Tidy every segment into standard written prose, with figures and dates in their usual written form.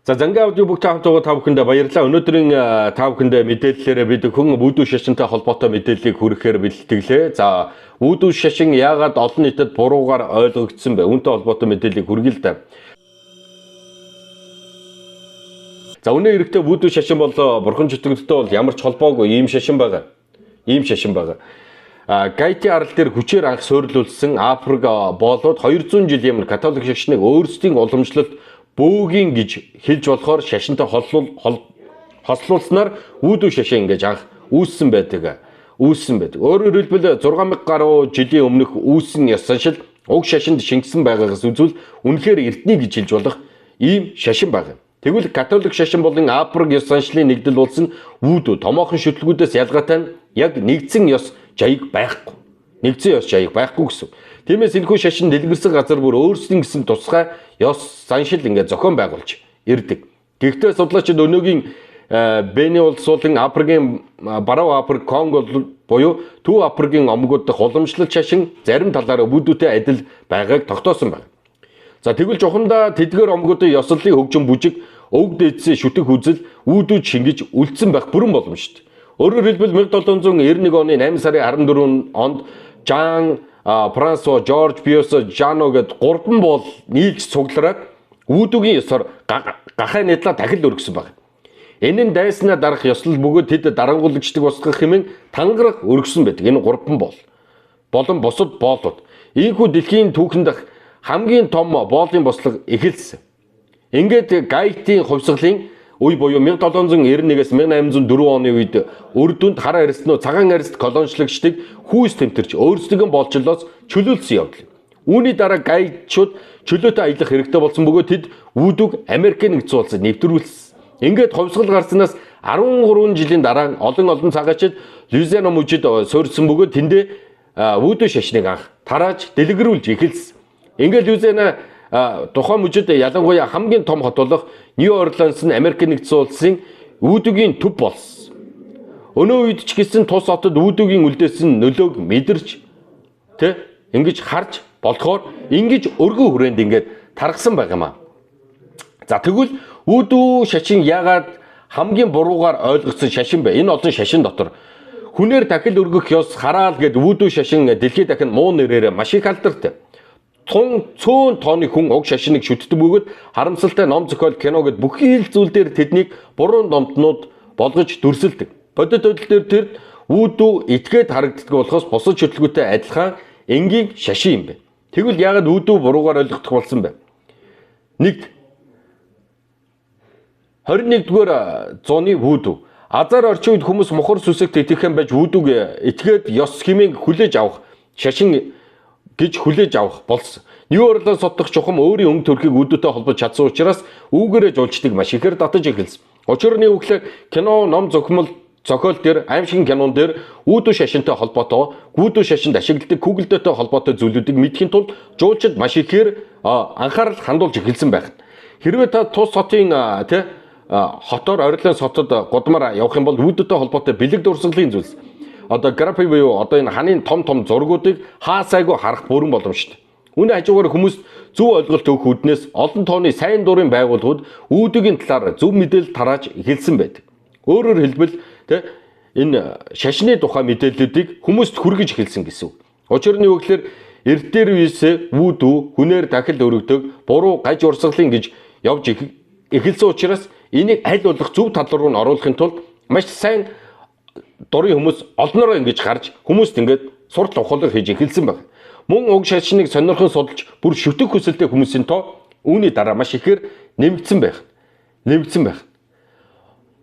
За Занга аудио бүгд та бүхэндээ баярлалаа. Өнөөдрийн та бүхэндээ мэдээллээрээ бид хүн үүдүү шашинтай холбоотой мэдээллийг хүргэхээр бэлтгэлээ. За үүдүү шашин яагаад олон нийтэд буруугаар ойлгогдсон бэ? Үүнтэй холбоотой мэдээллийг хүргэл та. За өнөө эрэхтэй үүдүү шашин бол бурхан чөтгөлтөй бол ямар ч холбоогүй ийм шашин байгаа. Гайти арал дээр хүчээр анх суйрлуулсан Африк болоод 200 жилийн өмнө католик шашныг өөрсдийн уламжлалт бөөгийн гэж хэлж болохоор шашинтай хослуулснаар үүдүү шашин ингэж анх үүссэн байдаг. Өөрөөр хэлбэл 6000 гаруй жилийн өмнөх үүссэн ёс заншил уг шашинд шингэсэн байгаагаас үзвэл үнэхээр эртний гэж хэлж болох ийм шашин байна. Тэгвэл католик шашин болон Африк ёс заншлын нэгдэл болсон үүдүү томоохон шүтлгүүдээс ялгаатай нь яг нэгдсэн ёс жаяг байхгүй. Гэсэн. Тиймээс энэхүү шашин дэлгэрсэн газар бүр өөрсдийн гэсэн тусгай ёс заншил ингээд зохион байгуулж ирдэг. Гэхдээ судлаачид өнөөгийн Бени улс болон Африкийн Баруун Африк, Конго буюу Төв Африкийн омгууд дахь уламжлалт шашин зарим талаараа үүдүүтэй адил байгааг тогтоосон байна. За тэгвэл жохондоо тэдгээр омгуудын ёслолын хөгжим бүжиг өвг дээдсээ шүтэх үзэл үүдүүд шингэж үлдсэн байх бүрэн боломжтой. Өөрөөр хэлбэл 1791 оны 8 сарын 14 онд Жан Франсуа, Жорж Пиосо, Жано гэд 3 бол нийлж цуглараад үүдүүгийн ёсоор гахай нэдлаа дахил өргөсөн байна. Энэ нь дайснаа дарах ёслол бөгөөд тэд дарангуулагчдаг босгох хэмээн тангараг өргөсөн байдаг. Энэ 3 бол болон бусад боолууд. Ийхүү дэлхийн түүхэн дах хамгийн том боолын бослого эхэлсэн. Ингээд Гайтийн хувьсгалын үе буюу 1791-ээс 1804 оны үед Үрдүнд хар арьснуу цагаан арьст колончлогчдыг хүүс тэмтэрч өөрсдөө болжлоос чөлөөлсөн явдал. Үүний дараа гайчууд чөлөөтэй аялах хэрэгтэй болсон бөгөөд тэд үүдүүг Америкийн нэгдсэн улсад нэвтрүүлсэн. Ингээд хувьсгал гарснаас 13 жилийн дараа олон цагаачид Луизиана мужид суурьсан бөгөөд тэндээ үүдүү шашныг анх тарааж дэлгэрүүлж эхэлсэн. Ингээд Луизиана тухайн мужид ялангуяа хамгийн том хот болох Нью Орлеанс нь Америкийн нэгдсэн улсын үүдүүгийн төв болсон. Өнөө үед ч гэсэн тус хотод үүдүүгийн үлдээсэн нөлөөг мэдэрч ингэж харж болохоор ингэж өргөн хүрээнд ингэж тархсан байгаамаа. За тэгвэл үүдүү шашин яагаад хамгийн буруугаар ойлгогдсон шашин бэ? Энэ олон шашин дотор хүнээр дахил өргөх ёс хараал гэд үүдүү шашин дэлхийд дахин муу нэрээр маш их алдартай. Цөөн тооны хүн уг шашиныг шүтдэг бөгөөд харамсалтай ном зохиол кино гэд бүхий л зүйл дээр тэднийг буруу номтнууд болгож дүрсэлдэг. Бодит байдал дээр тэр үүдүү итгээд харагддаг болохоос бусад шүтлгүүтэй адилхан энгийн шашин юм бэ. Тэгвэл яагаад үүдүү буруугаар ойлгох болсон бэ? 21-р зууны үүдүү. Азар орчин үед хүмүүс мухар сүсэгт итгэхэн байж үүдүүг итгээд ёс хэмээн хүлээж авах шашин гэж хүлээж авах болсон. Нью Орлеанс соддох чухам өөрийн өнгө төрхийг үүдүүтэй холбож чадсан учраас үүгээрээ жуулчдыг маш ихээр татаж эхэлсэн. Учир нь үгээр кино, ном зохиол дээр аимшигын кинон дээр үүдүү шашинтай холбоотой, үүдүү шашинд ашигладаг күгэлдөөтэй холбоотой зүйлүүдийг мэдхийн тулд жуулчид маш ихээр анхаарал хандуулж эхэлсэн байх. Хэрвээ та тус хотын хотоор Орлеанс хотод гудмаар явах юм бол үүдүүтэй холбоотой бэлэг дурсгалын зүйлс графи буюу энэ ханын том зургуудыг хаасайгүй харах бүрэн боломжтой. Үүний хажуугаар хүмүүс зөв ойлголт өгөх үүднээс олон тооны сайн дурын байгууллагууд үүдүүгийн талаар зөв мэдээлэл тарааж эхэлсэн байдаг. Өөрөөр хэлбэл энэ шашны тухай мэдээллүүдийг хүмүүст хүргэж эхэлсэн гэсэн үг. Учир нь юу гэхээр эртээр үеэс үүдүү хүнээр дахил өргөдөг буруу гаж урсгалын гэж явж эхэлсэн учраас энийг аль болох зөв тал руу нь оруулахын тулд маш сайн дурын хүмүүс олноороо ингэж харж хүмүүст ингэж суртал ухаалаг хийж эхэлсэн байна. Мөн уг шашныг сонирхон судалж бүр шүтэх хүсэлтэй хүмүүсийн тоо үүний дараа маш ихээр нэмэгдсэн байх.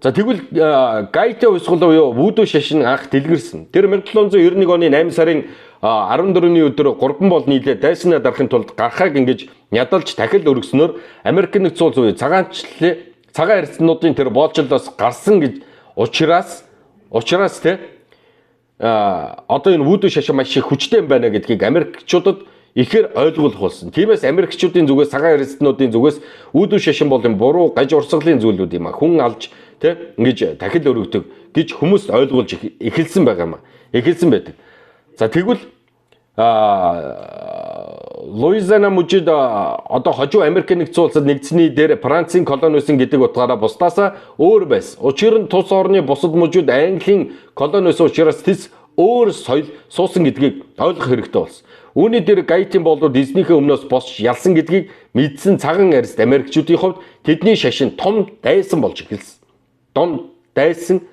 За тэгвэл Гайти хувьсгал буюу үүдүү шашин анх дэлгэрсэн. Тэр 1791 оны 8 сарын 14-ний өдөр 3 бол нийлээд дайснаа дарахын тулд гархааг ингэж ядалж дахил өргөснөөр Америкийн нэгдсэн улс буюу цагаан арьснуудын тэр боолчлоос гарсан гэж учраас энэ үүдүү шашин маш их хүчтэй юм байна гэдгийг Америкчуудад ихээр ойлгуулах болсон. Тиймээс Америкчуудын зүгээс цагаан арьснуудын зүгээс үүдүү шашин бол юм буруу гаж урсгалын зүйлүүд юм а. Хүн алж ингэж дахил өргөдөг гэж хүмүүс ойлгуулж эхэлсэн байдаг. За тэгвэл Луизиана мужид одоо хожуу Америк нэгдсэн улсад нэгдсэний дээр Францын колони байсан гэдэг утгаараа бусдаасаа өөр байсан. Учир нь тус орны бусад мужид Английн колони байсан учраас тэс өөр соёл суусан гэдгийг ойлгох хэрэгтэй болсон. Үүний дээр Гаитийн болоод эзнийхээ өмнөөс босч ялсан гэдгийг мэдсэн цагаан арьс Америкчүүдийн хувьд тэдний шашин том дайсан болж эхэлсэн. Том дайсан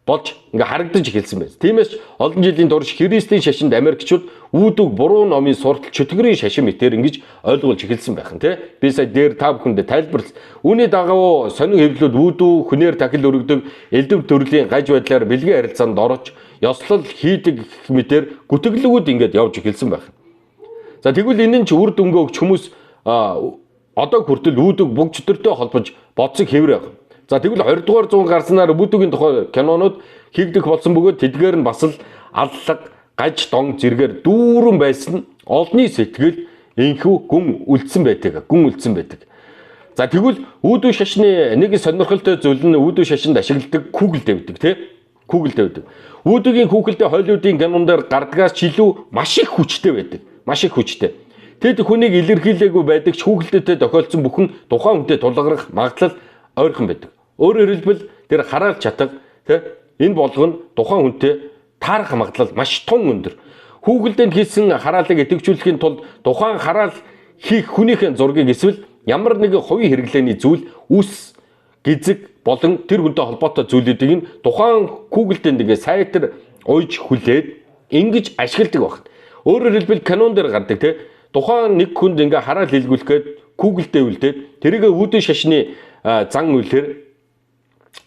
болж ингээ харагдаж эхэлсэн байна. Тиймээс олон жилийн турш Христийн шашинд Америкчууд үүдүг буруу номын суртал чөтгөрийн шашин мэтэр ингэж ойлгуулж эхэлсэн байх нь тий. Би сая дээр та бүхэндээ тайлбарласан. Үүний дагуу сонин хэвлэлүүд үүдүү хүнээр тахил өргөдөг элдв төрлийн гаж байдлаар бэлгийн харилцаанд орж ёслол хийдэг мэтэр гүтгэлгүүд ингээд явж эхэлсэн байх. За тэгвэл энэ нь ч үр дүнгээ өгч хүмүүс одоо хүртэл үүдүг бүгд чөтгөртэй холбож бодсог хэврээ байна. За тэгвэл 20 дугаар зуун гарснаар үүдүгийн тухай кинонууд хийгдэх болсон бөгөөд тэдгээр нь бас л аллаг, гаж, дон зэргээр дүүрэн байсан олонний сэтгэл инхүү гүн үлдсэн байдаг. За тэгвэл үүдүү шашны нэг сонирхолтой зүйл нь үүдүү шашинд ашигладаг Google-тэй байдаг тий. Google-тэй байдаг. Үүдүүгийн Google-тэй Холливуудын киноноор гардгаас ч илүү маш их хүчтэй байдаг. Маш их хүчтэй. Тэд хүнийг илэрхийлээгүй байдаг ч Google-тэй тохиолдсон бүхэн тухайн хүнтэй тулгарх магадлал ойрхон байдаг. Өөрөөр хэлбэл тэр хараал чатга тий энэ болгоно тухайн хүнтэй таарах магадлал маш тун өндөр. Google-д хийсэн хараалыг идэвхжүүлэхийн тулд тухайн хараал хийх хүнийхээ зургийг эсвэл ямар нэгэн хувийн хэрэглээний зүйл үс гизэг болон тэр хүнтэй холбоотой зүйлүүдийг нь тухайн Google-д нэгэ сайтар уйж хүлээд ингэж ашигладаг байна. Өөрөөр хэлбэл канон дээр гардаг тий тухайн нэг хүнд ингээ хараал илгүүлэх гээд Google-д үлдээд тэрийг үүдэн шашны зан үйлээр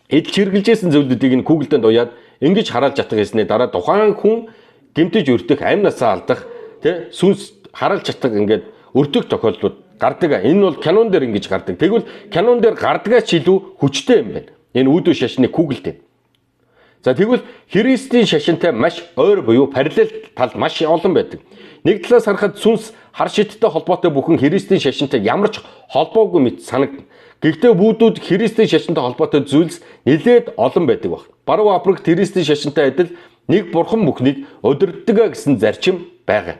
эд чиргэлжсэн зүйлүүдийг нь Google-д уяад ингэж хараалж чадах гэснээр дараа тухайн хүн гэмтэж өртөх, амь насаа алдах, тий сүнс хараалж чадах ингээд өртөх тохиолдлууд гардаг. Энэ бол канон дээр ингэж гардаг. Тэгвэл канон дээр гардагаас ч илүү хүчтэй юм байна. Энэ үүдүү шашны Google-д. За тэгвэл Христийн шашинтай маш ойр буюу параллел тал маш олон байдаг. Нэг талаас харахад сүнс хар шидтэй холбоотой бүхэн Христийн шашинтай ямар ч холбоогүй мэт санагдана. Гэхдээ бүүдүүд Христийн шашинтай холбоотой зүйлс нэлээд олон байдаг баг. Баруун Африкт Христийн шашинтай адил нэг бурхан бүхнийг удирддаг гэсэн зарчим байгаа.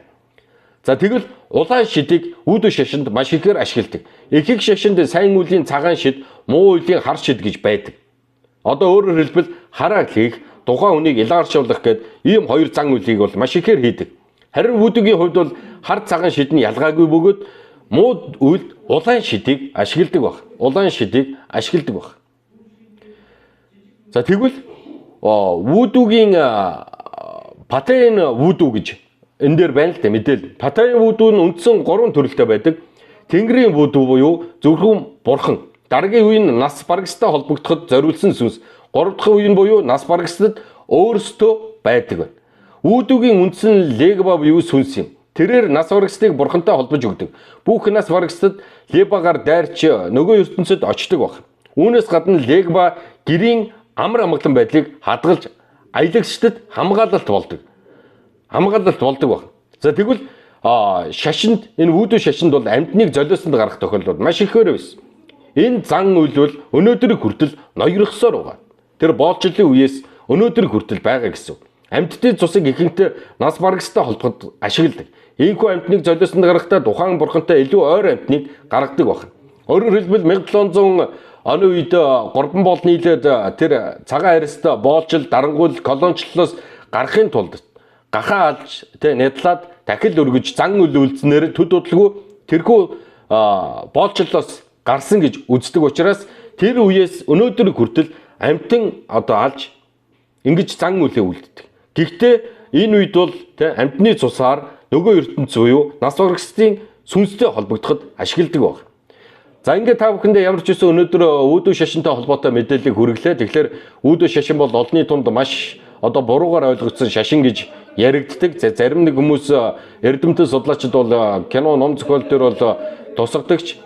За тэгвэл улаан шидийг үүдүү шашинд маш ихээр ашигладаг. Ихэнх шашинд сайн үлийн цагаан шид, муу үлийн хар шид гэж байдаг. Одоо өөрөөр хэлбэл хараал хийх, тухайн хүнийг илааршуулах гэд ийм хоёр зан үйлийг бол маш ихээр хийдэг. Харин үүдүүгийн хувьд бол хар цагаан шид нь ялгаагүй бөгөөд муу үйл улаан шидийг ашигладаг баг. Улаан шидийг ашигладаг баг. За тэгвэл вүүдүүгийн патен вүүдүү гэж энэ дээр байна л да мэдээл. Патен вүүдүү нь үндсэн 3 төрөлтэй байдаг. Тэнгэрийн вүүдүү буюу зөвхөн бурхан. Дараагийн үе нь нас барагстай холбогдоход зориулсан сүнс. 3 дахь үе нь буюу нас барагстад өөрсдөө байдаг байна. Вүүдүүгийн үндсэн легба буюу сүнс юм. Тэрээр нас барагстыг бурхантай холбож өгдөг. Бүх нас барагстад лебагаар дайрч нөгөө ертөнцид очдог баг. Үүнээс гадна легба гэрийн амар амгалан байдлыг хадгалж аялагчдад хамгаалалт болдог. Баг. За тэгвэл шашинд энэ вүүдүү шашинд бол амьтныг золиосонд гарах тохиолдол маш ихээр байсан. Энэ зан үйл бол өнөөдрийг хүртэл ноёрхсоор байгаа. Тэр боолчлын үеэс өнөөдрийг хүртэл байгаа гэсэн. Амьтдын цусыг ихэнхдээ нас барагстай холбоход ашигладаг. Ийхүү амьтныг золиосонд гарахдаа тухайн бурхантай илүү ойр амьтныг гаргадаг байна. Өөрөөр хэлбэл 1700 оны үед гурван боол нийлээд тэр цагаан арьст боолжил, дарангуул, колончлолоос гарахын тулд гахаа алж нядлаад дахил өргөж зан үйл үйлснээр төд удалгүй тэрхүү боолчлолоос гарсан гэж үздэг учраас тэр үеэс өнөөдөр хүртэл амьтан одоо алж ингэж зан үйлээ үлддэг. Гэхдээ энэ үед бол амьтны цусаар нөгөө ертөнц буюу нас барагчдын сүнстэй холбогдоход ашигладаг баг. За ингээд та бүхэндээ ямар ч үсэн өнөөдөр үүдүү шашинтай холбоотой мэдээллийг хүргэлээ. Тэгэхээр үүдүү шашин бол олонний тунд маш одоо буруугаар ойлгогдсон шашин гэж яригддаг. Зарим нэг хүмүүс эрдэмтэн судлаачид бол кино ном зохиол төр бол тусгадагч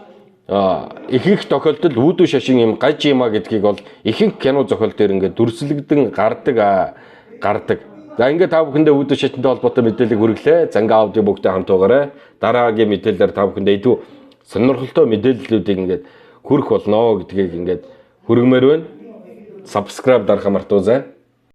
ихэнх тохиолдолд үүдүү шашин юм гаж юма гэдгийг бол ихэнх кино зохиол төр ингээд дүрслэгдэн гардаг. За ингээд та бүхэндээ үүдүү шашинтай холбоотой мэдээллийг хүргэлээ. Занга аудио бүгдээ хамт байгаарай. Дараагийн мэдээлэлээр та бүхэндээ илүү сонирхолтой мэдээллүүдийг ингээд хүрэх болно гэдгийг ингээд хүргэмээр байна. Subscribe дарахаа мартаоцай.